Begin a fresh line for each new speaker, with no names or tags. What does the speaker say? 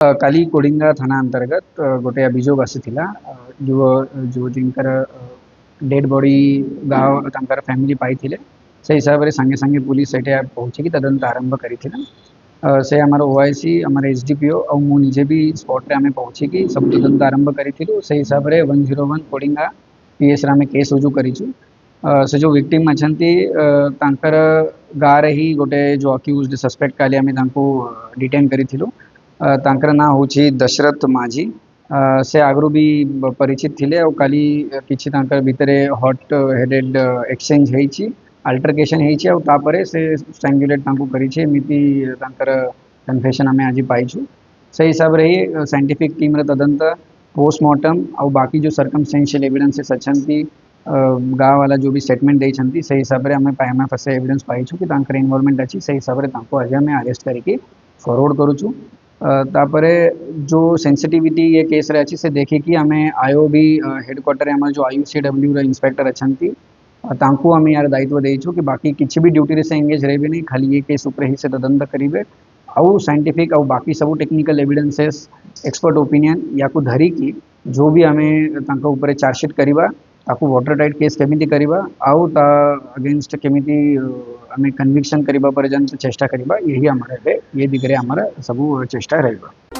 काली कोडिंगा थाना अंतर्गत गोटे अभियोग आसीथिला युवतींकर डेड बॉडी गाँव तांकर फैमिली पाइथिले से हिसाब रे संगे संगे पुलिस सेठे पहुँची तदंत आरंभ करिथिला। से आमर ओआईसी आमर एसडीपीओ और मु निजे भी स्पॉट रे आमे पहुँची सब तदंत आरंभ करिथिलु। से हिसाब रे 101 कोडिंगा पीएस रे आमे केस रुजु करिछु। से जो विक्टिम अछंती तांकर गारे ही गोटे जो अक्यूज्ड सस्पेक्ट काली आमे तांको डिटेन करिथिलु। तांकर ना होची दशरथ माझी। से आगरू भी परिचित थिले और काली किछि तांकर भितरे हॉट हेडेड एक्सचेंज हेची अल्टरकेशन हेची और तापरे से स्ट्रैंगुलेट तांको करिछि एमिति तांकर कन्फेशन आमे आज पाइछु। से हिसाब रे साइंटिफिक टीम रे तदंत पोस्टमार्टम और बाकी जो सर्कमस्टेंशियल एविडेंसेस अछंती गाँव वाला जो भी स्टेटमेंट देइछंती से हिसाब रे आमे पायमा फसे एविडेंस पाइछु कि तांकर इन्वॉल्वमेंट अछि। से हिसाब रे तांको आज आमे अरेस्ट करिके फॉरवर्ड करूछु। तापरे जो सेंसिटिविटी ये केस रे अछि से देखिकी आमे आयो भी हेडक्वार्टर आम जो आईयूसीडब्ल्यू रे इंस्पेक्टर अछंती तांको आमे यार दायित्व देइछु कि बाकी किछि भी ड्यूटी रे से एंगेज रहबे नहीं, खाली ये केस ऊपर ही से तदंत करिवे आउ साइंटिफिक और बाकी सब टेक्निकल एविडेंसेस एक्सपर्ट ओपिनियन या को धरी की जो भी आमे तांको ऊपर चार्जशीट करिवा ताकू वाटर टाइट केस केमिति करिवा आउ ता अगेंस्ट केमिति आमे कन्विक्शन करिबा पर्यंत चेष्टा करिबा। यही हमारे ये दिगरे हमारा सब चेष्टा रहेगा।